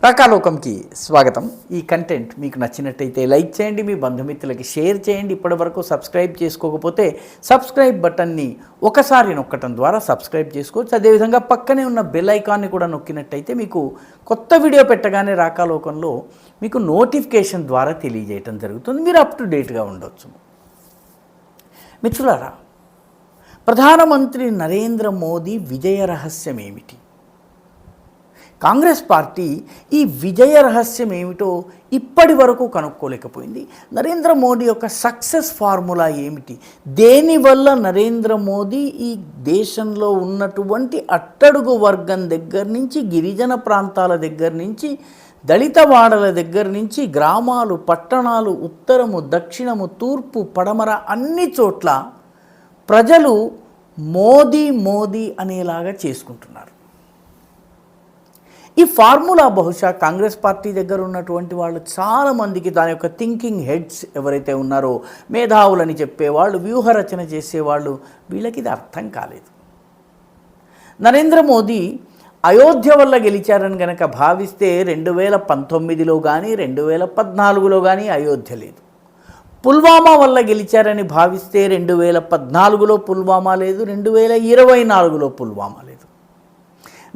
రాకాలోకంకి స్వాగతం. ఈ కంటెంట్ మీకు నచ్చినట్టయితే లైక్ చేయండి, మీ బంధుమిత్రులకి షేర్ చేయండి. ఇప్పటివరకు సబ్స్క్రైబ్ చేసుకోకపోతే సబ్స్క్రైబ్ బటన్ని ఒకసారి నొక్కటం ద్వారా సబ్స్క్రైబ్ చేసుకోవచ్చు. అదేవిధంగా పక్కనే ఉన్న బెల్ ఐకాన్ని కూడా నొక్కినట్టయితే మీకు కొత్త వీడియో పెట్టగానే రాకాలోకంలో మీకు నోటిఫికేషన్ ద్వారా తెలియజేయటం జరుగుతుంది. మీరు అప్ టు డేట్గా ఉండొచ్చు. మిత్రులారా, ప్రధానమంత్రి నరేంద్ర మోదీ విజయ రహస్యం ఏమిటి? కాంగ్రెస్ పార్టీ ఈ విజయ రహస్యం ఏమిటో ఇప్పటి వరకు కనుక్కోలేకపోయింది. నరేంద్ర మోదీ యొక్క సక్సెస్ ఫార్ములా ఏమిటి? దేనివల్ల నరేంద్ర మోదీ ఈ దేశంలో ఉన్నటువంటి అట్టడుగు వర్గం దగ్గర నుంచి, గిరిజన ప్రాంతాల దగ్గర నుంచి, దళిత వాడల దగ్గర నుంచి, గ్రామాలు, పట్టణాలు, ఉత్తరము, దక్షిణము, తూర్పు, పడమర అన్ని చోట్ల ప్రజలు మోదీ మోదీ అనేలాగా చేసుకుంటున్నారు. ఈ ఫార్ములా బహుశా కాంగ్రెస్ పార్టీ దగ్గర ఉన్నటువంటి వాళ్ళు చాలామందికి, దాని యొక్క థింకింగ్ హెడ్స్ ఎవరైతే ఉన్నారో, మేధావులని చెప్పేవాళ్ళు, వ్యూహరచన చేసేవాళ్ళు, వీళ్ళకి ఇది అర్థం కాలేదు. నరేంద్ర మోదీ అయోధ్య వల్ల గెలిచారని కనుక భావిస్తే 2019లో కానీ 2014లో కానీ అయోధ్య లేదు. పుల్వామా వల్ల గెలిచారని భావిస్తే 2014లో పుల్వామా లేదు, 2024లో పుల్వామా లేదు.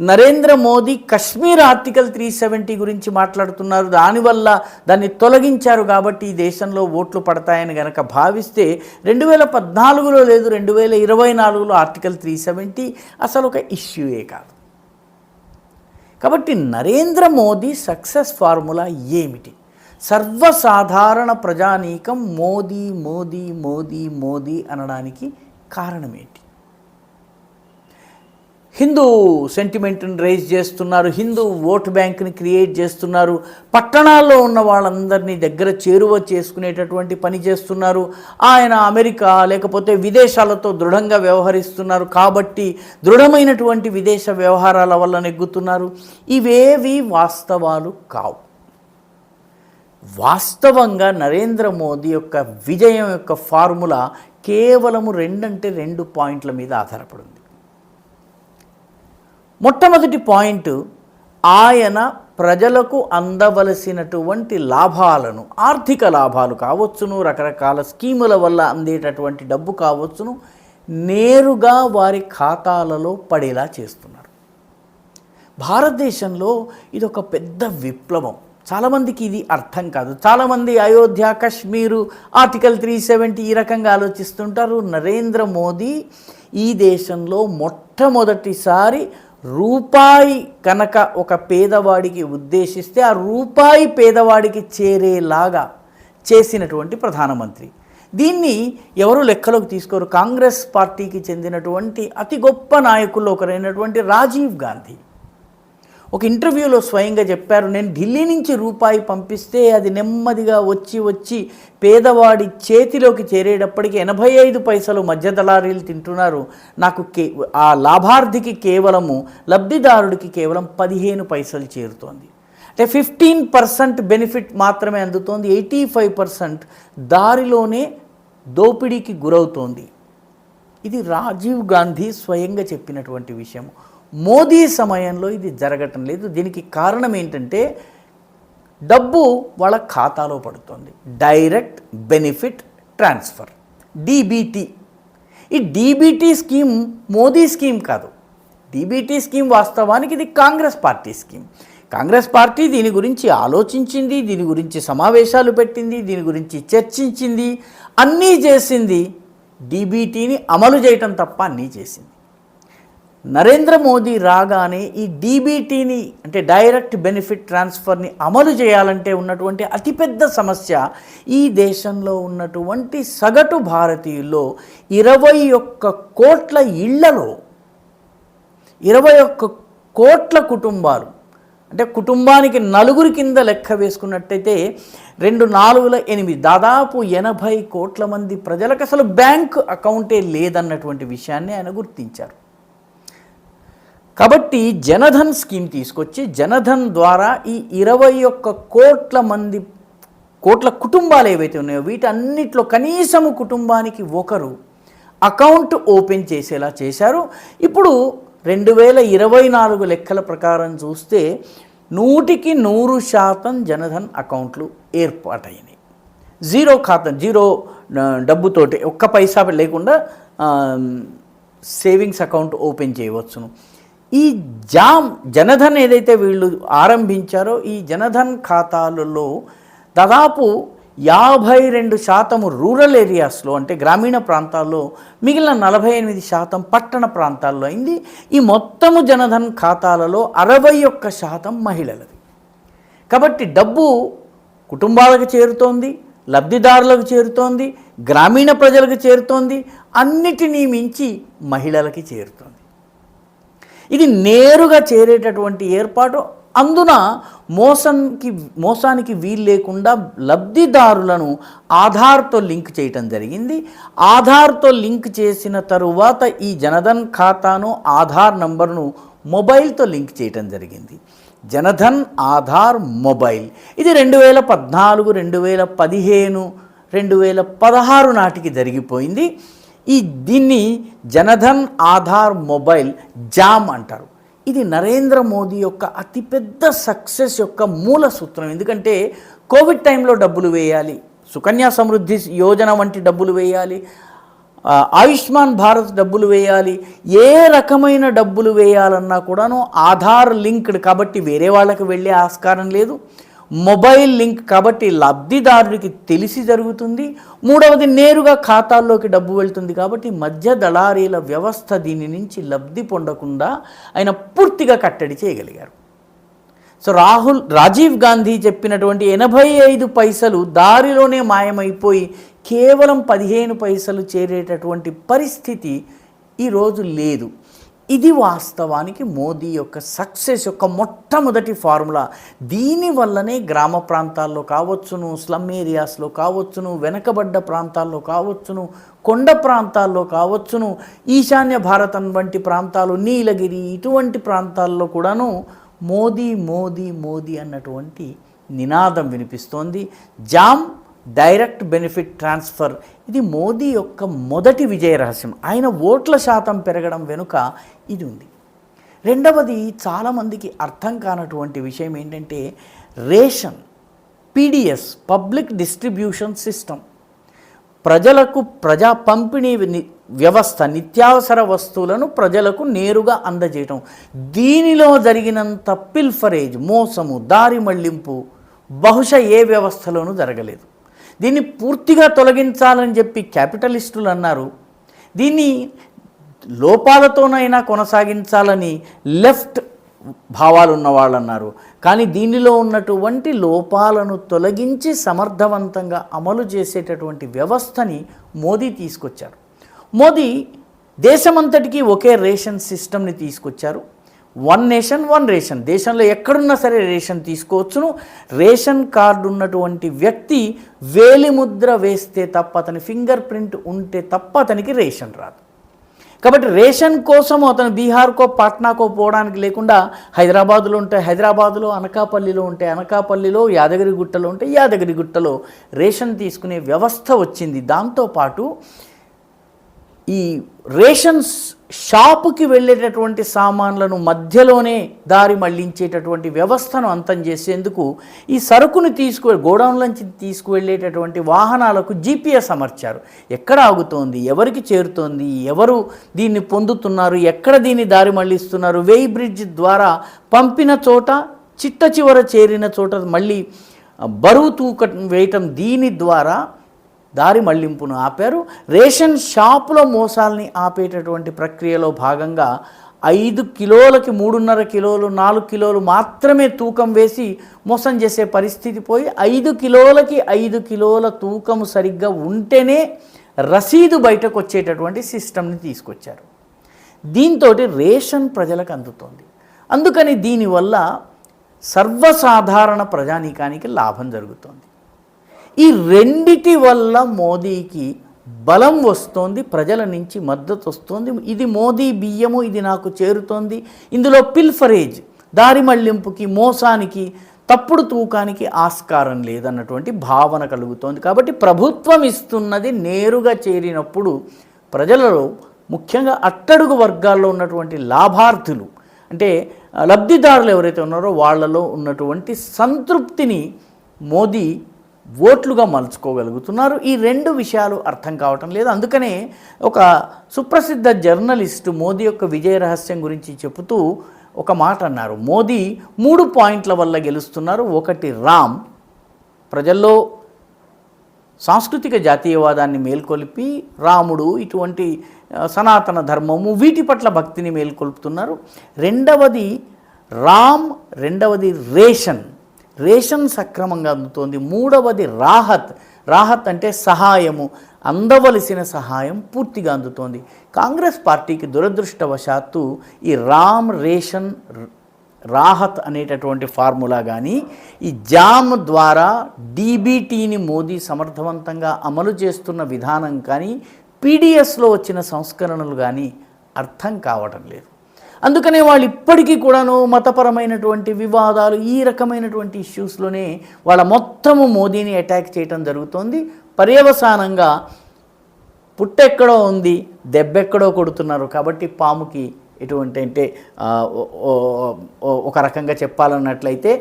నరేంద్ర మోదీ కశ్మీర్ ఆర్టికల్ 370 గురించి మాట్లాడుతున్నారు. దానివల్ల దాన్ని తొలగించారు కాబట్టి ఈ దేశంలో ఓట్లు పడతాయని గనక భావిస్తే 2014లో లేదు, 2024లో ఆర్టికల్ 370 అసలు ఒక ఇష్యూయే కాదు. కాబట్టి నరేంద్ర మోదీ సక్సెస్ ఫార్ములా ఏమిటి? సర్వసాధారణ ప్రజానీకం మోదీ మోదీ మోదీ మోదీ అనడానికి కారణమేంటి? హిందూ సెంటిమెంట్ని రైజ్ చేస్తున్నారు, హిందూ ఓట్ బ్యాంక్ని క్రియేట్ చేస్తున్నారు, పట్టణాల్లో ఉన్న వాళ్ళందరినీ దగ్గర చేరువ చేసుకునేటటువంటి పని చేస్తున్నారు. ఆయన అమెరికా లేకపోతే విదేశాలతో దృఢంగా వ్యవహరిస్తున్నారు కాబట్టి దృఢమైనటువంటి విదేశ వ్యవహారాల వల్ల నెగ్గుతున్నారు. ఇవేవి వాస్తవాలు కావు. వాస్తవంగా నరేంద్ర మోదీ యొక్క విజయం యొక్క ఫార్ములా కేవలము 2 పాయింట్ల మీద ఆధారపడింది. మొట్టమొదటి పాయింట్, ఆయన ప్రజలకు అందవలసినటువంటి లాభాలను, ఆర్థిక లాభాలు కావచ్చును, రకరకాల స్కీముల వల్ల అందేటటువంటి డబ్బు కావచ్చును, నేరుగా వారి ఖాతాలలో పడేలా చేస్తున్నారు. భారతదేశంలో ఇది ఒక పెద్ద విప్లవం. చాలామందికి ఇది అర్థం కాదు. చాలామంది అయోధ్య, కశ్మీరు, ఆర్టికల్ 370 ఈ రకంగా ఆలోచిస్తుంటారు. నరేంద్ర మోదీ ఈ దేశంలో మొట్టమొదటిసారి రూపాయి కనుక ఒక పేదవాడికి ఉద్దేశిస్తే ఆ రూపాయి పేదవాడికి చేరేలాగా చేసినటువంటి ప్రధానమంత్రి. దీన్ని ఎవరు లెక్కలోకి తీసుకోరు. కాంగ్రెస్ పార్టీకి చెందినటువంటి అతి గొప్ప నాయకుల్లో ఒకరైనటువంటి రాజీవ్ గాంధీ ఒక ఇంటర్వ్యూలో స్వయంగా చెప్పారు, నేను ఢిల్లీ నుంచి రూపాయి పంపిస్తే అది నెమ్మదిగా వచ్చి పేదవాడి చేతిలోకి చేరేటప్పటికి 85 పైసలు మధ్య దళారీలు తింటున్నారు. నాకు ఆ లాభార్థికి కేవలము, లబ్ధిదారుడికి కేవలం 15 పైసలు చేరుతోంది. అంటే 15% బెనిఫిట్ మాత్రమే అందుతోంది, 85% దారిలోనే దోపిడీకి గురవుతోంది. ఇది రాజీవ్ గాంధీ స్వయంగా చెప్పినటువంటి విషయం. మోదీ సమయంలో ఇది జరగటం లేదు. దీనికి కారణం ఏంటంటే డబ్బు వాళ్ళ ఖాతాలో పడుతుంది. Direct benefit transfer, DBT. ఈ DBT స్కీమ్ మోదీ స్కీమ్ కాదు. DBT స్కీమ్ వాస్తవానికి ఇది Congress party scheme. Congress party దీని గురించి ఆలోచించింది, దీని గురించి సమావేశాలు పెట్టింది, దీని గురించి చర్చించింది, అన్నీ చేసింది. DBTని అమలు చేయటం తప్ప అన్నీ చేసింది. నరేంద్ర మోదీ రాగానే ఈ DBTని అంటే డైరెక్ట్ బెనిఫిట్ ట్రాన్స్ఫర్ని అమలు చేయాలంటే ఉన్నటువంటి అతిపెద్ద సమస్య, ఈ దేశంలో ఉన్నటువంటి సగటు భారతీయుల్లో 21 కోట్ల ఇళ్లలో 21 కోట్ల కుటుంబాలు, అంటే కుటుంబానికి 4 కింద లెక్క వేసుకున్నట్టయితే 2 4 8 దాదాపు 80 కోట్ల మంది ప్రజలకు అసలు బ్యాంక్ అకౌంటే లేదన్నటువంటి విషయాన్ని ఆయన గుర్తించారు. కాబట్టి జనధన్ స్కీమ్ తీసుకొచ్చి జనధన్ ద్వారా ఈ 21 కోట్ల కుటుంబాలు ఏవైతే ఉన్నాయో వీటన్నిటిలో కనీసము కుటుంబానికి ఒకరు అకౌంట్ ఓపెన్ చేసేలా చేశారు. ఇప్పుడు 2024 లెక్కల ప్రకారం చూస్తే 100% జనధన్ అకౌంట్లు ఏర్పాటైనాయి. జీరో ఖాతా, జీరో డబ్బుతోటి, ఒక్క పైసా లేకుండా సేవింగ్స్ అకౌంట్ ఓపెన్ చేయవచ్చును. ఈ జనధన్ ఏదైతే వీళ్ళు ఆరంభించారో ఈ జనధన్ ఖాతాలలో దాదాపు 52% రూరల్ ఏరియాస్లో, అంటే గ్రామీణ ప్రాంతాల్లో, మిగిలిన 48% పట్టణ ప్రాంతాల్లో అయింది. ఈ మొత్తము జనధన్ ఖాతాలలో 61% మహిళలది. కాబట్టి డబ్బు కుటుంబాలకు చేరుతోంది, లబ్ధిదారులకు చేరుతోంది, గ్రామీణ ప్రజలకు చేరుతోంది, అన్నిటినీ మించి మహిళలకి చేరుతోంది. ఇది నేరుగా చేరేటటువంటి ఏర్పాటు. అందున మోసానికి వీలు లేకుండా లబ్ధిదారులను ఆధార్తో లింక్ చేయటం జరిగింది. ఆధార్తో లింక్ చేసిన తరువాత ఈ జనధన్ ఖాతాను, ఆధార్ నంబర్ను మొబైల్తో లింక్ చేయటం జరిగింది. జనధన్ ఆధార్ మొబైల్ ఇది 2014, 2015, 2016 నాటికి జరిగిపోయింది. దీన్ని జనధన్ ఆధార్ మొబైల్ జామ్ అంటారు. ఇది నరేంద్ర మోదీ యొక్క అతిపెద్ద సక్సెస్ యొక్క మూల సూత్రం. ఎందుకంటే కోవిడ్ టైంలో డబ్బులు వేయాలి, సుకన్య సమృద్ధి యోజన వంటి డబ్బులు వేయాలి, ఆయుష్మాన్ భారత్ డబ్బులు వేయాలి, ఏ రకమైన డబ్బులు వేయాలన్నా కూడాను ఆధార్ లింక్డ్ కాబట్టి వేరే వాళ్ళకి వెళ్ళే ఆస్కారం లేదు. మొబైల్ లింక్ కాబట్టి లబ్ధిదారుడికి తెలిసి జరుగుతుంది. మూడవది, నేరుగా ఖాతాల్లోకి డబ్బు వెళ్తుంది కాబట్టి మధ్య దళారీల వ్యవస్థ దీని నుంచి లబ్ధి పొందకుండా ఆయన పూర్తిగా కట్టడి చేయగలిగారు. సో రాజీవ్ గాంధీ చెప్పినటువంటి 85 పైసలు దారిలోనే మాయమైపోయి కేవలం 15 పైసలు చేరేటటువంటి పరిస్థితి ఈరోజు లేదు. ఇది వాస్తవానికి మోదీ యొక్క సక్సెస్ యొక్క మొట్టమొదటి ఫార్ములా. దీనివల్లనే గ్రామ ప్రాంతాల్లో కావచ్చును, స్లమ్ ఏరియాస్లో కావచ్చును, వెనకబడ్డ ప్రాంతాల్లో కావచ్చును, కొండ ప్రాంతాల్లో కావచ్చును, ఈశాన్య భారతం వంటి ప్రాంతాలు, నీలగిరి ఇటువంటి ప్రాంతాల్లో కూడాను మోదీ మోదీ మోదీ అన్నటువంటి నినాదం వినిపిస్తోంది. జామ్, డైరెక్ట్ బెనిఫిట్ ట్రాన్స్ఫర్, ఇది మోదీ యొక్క మొదటి విజయ రహస్యం. ఆయన ఓట్ల శాతం పెరగడం వెనుక ఇది ఉంది. రెండవది, చాలామందికి అర్థం కానటువంటి విషయం ఏంటంటే ration, PDS, public distribution system, ప్రజలకు ప్రజా పంపిణీ వ్యవస్థ, నిత్యావసర వస్తువులను ప్రజలకు నేరుగా అందజేయటం. దీనిలో జరిగినంత పిల్ఫరేజ్, మోసము, దారి మళ్లింపు బహుశా ఏ వ్యవస్థలోనూ జరగలేదు. దీన్ని పూర్తిగా తొలగించాలని చెప్పి క్యాపిటలిస్టులు అన్నారు. దీన్ని లోపాలతోనైనా కొనసాగించాలని లెఫ్ట్ భావాలు ఉన్నవాళ్ళు అన్నారు. కానీ దీనిలో ఉన్నటువంటి లోపాలను తొలగించి సమర్థవంతంగా అమలు చేసేటటువంటి వ్యవస్థని మోదీ తీసుకొచ్చారు. మోదీ దేశమంతటికీ ఒకే రేషన్ సిస్టమ్ని తీసుకొచ్చారు. 1 నేషన్ 1 రేషన్, దేశంలో ఎక్కడున్నా సరే రేషన్ తీసుకోవచ్చును. రేషన్ కార్డు ఉన్నటువంటి వ్యక్తి వేలిముద్ర వేస్తే తప్ప, అతని ఫింగర్ ప్రింట్ ఉంటే తప్ప అతనికి రేషన్ రాదు. కాబట్టి రేషన్ కోసం అతను బీహార్కో పాట్నాకో పోవడానికి లేకుండా హైదరాబాదులో ఉంటే హైదరాబాదులో, అనకాపల్లిలో ఉంటే అనకాపల్లిలో, యాదగిరిగుట్టలో ఉంటే యాదగిరిగుట్టలో రేషన్ తీసుకునే వ్యవస్థ వచ్చింది. దాంతోపాటు ఈ రేషన్ షాపుకి వెళ్ళేటటువంటి సామాన్లను మధ్యలోనే దారి మళ్లించేటటువంటి వ్యవస్థను అంతం చేసేందుకు ఈ సరుకును గోడౌన్లోంచి తీసుకువెళ్ళేటటువంటి వాహనాలకు జీపీఎస్ అమర్చారు. ఎక్కడ ఆగుతోంది, ఎవరికి చేరుతోంది, ఎవరు దీన్ని పొందుతున్నారు, ఎక్కడ దీన్ని దారి మళ్లిస్తున్నారు, వేయి బ్రిడ్జ్ ద్వారా పంపిన చోట, చిట్ట చివర చేరిన చోట మళ్ళీ బరువు తూకం వేయటం, దీని ద్వారా దారి మళ్లింపును ఆపారు. రేషన్ షాపులో మోసాల్ని ఆపేటటువంటి ప్రక్రియలో భాగంగా 5 కిలోలకి 3.5 కిలోలు, 4 కిలోలు మాత్రమే తూకం వేసి మోసం చేసే పరిస్థితి పోయి 5 కిలోలకి 5 కిలోల తూకం సరిగ్గా ఉంటేనే రసీదు బయటకు వచ్చేటటువంటి సిస్టమ్ని తీసుకొచ్చారు. దీంతో రేషన్ ప్రజలకు అందుతోంది. అందుకని దీనివల్ల సర్వసాధారణ ప్రజానీకానికి లాభం జరుగుతోంది. ఈ రెండిటి వల్ల మోదీకి బలం వస్తోంది, ప్రజల నుంచి మద్దతు వస్తుంది. ఇది మోదీ బియ్యము, ఇది నాకు చేరుతోంది, ఇందులో పిల్ఫరేజ్, దారి మళ్లింపుకి, మోసానికి, తప్పుడు తూకానికి ఆస్కారం లేదన్నటువంటి భావన కలుగుతోంది. కాబట్టి ప్రభుత్వం ఇస్తున్నది నేరుగా చేరినప్పుడు ప్రజలలో, ముఖ్యంగా అట్టడుగు వర్గాల్లో ఉన్నటువంటి లాభార్థులు, అంటే లబ్ధిదారులు ఎవరైతే ఉన్నారో వాళ్ళలో ఉన్నటువంటి సంతృప్తిని మోదీ ఓట్లుగా మలుచుకోగలుగుతున్నారు. ఈ రెండు విషయాలు అర్థం కావటం లేదు. అందుకనే ఒక సుప్రసిద్ధ జర్నలిస్టు మోదీ యొక్క విజయ రహస్యం గురించి చెబుతూ ఒక మాట అన్నారు. మోదీ 3 పాయింట్ల వల్ల గెలుస్తున్నారు. ఒకటి రామ్, ప్రజల్లో సాంస్కృతిక జాతీయవాదాన్ని మేల్కొల్పి రాముడు ఇటువంటి సనాతన ధర్మము వీటి పట్ల భక్తిని మేల్కొల్పుతున్నారు. రెండవది రామ్, రెండవది రేషన్ సక్రమంగా అందుతోంది. మూడవది రాహత్ అంటే సహాయము, అందవలసిన సహాయం పూర్తిగా అందుతోంది. కాంగ్రెస్ పార్టీకి దురదృష్టవశాత్తు ఈ రేషన్ రాహత్ అనేటటువంటి ఫార్ములా కానీ ఈ జామ్ ద్వారా డీబీటీని మోదీ సమర్థవంతంగా అమలు చేస్తున్న విధానం కానీ పీడిఎస్లో వచ్చిన సంస్కరణలు కానీ అర్థం కావటం లేదు. అందుకనే వాళ్ళు ఇప్పటికీ కూడాను మతపరమైనటువంటి వివాదాలు ఈ రకమైనటువంటి ఇష్యూస్లోనే వాళ్ళ మొత్తము మోదీని అటాక్ చేయటం జరుగుతోంది. పర్యవసానంగా పుట్టెక్కడో ఉంది, దెబ్బెక్కడో కొడుతున్నారు. కాబట్టి పాముకి ఎటువంటి అంటే ఒక రకంగా చెప్పాలన్నట్లయితే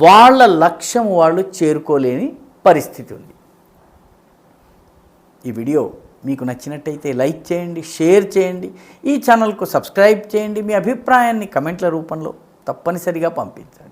వాళ్ళ లక్ష్యం వాళ్ళు చేరుకోలేని పరిస్థితి ఉంది. ఈ వీడియో మీకు నచ్చినట్టయితే లైక్ చేయండి, షేర్ చేయండి, ఈ ఛానల్కు సబ్స్క్రైబ్ చేయండి. మీ అభిప్రాయాన్ని కమెంట్ల రూపంలో తప్పనిసరిగా పంపించండి.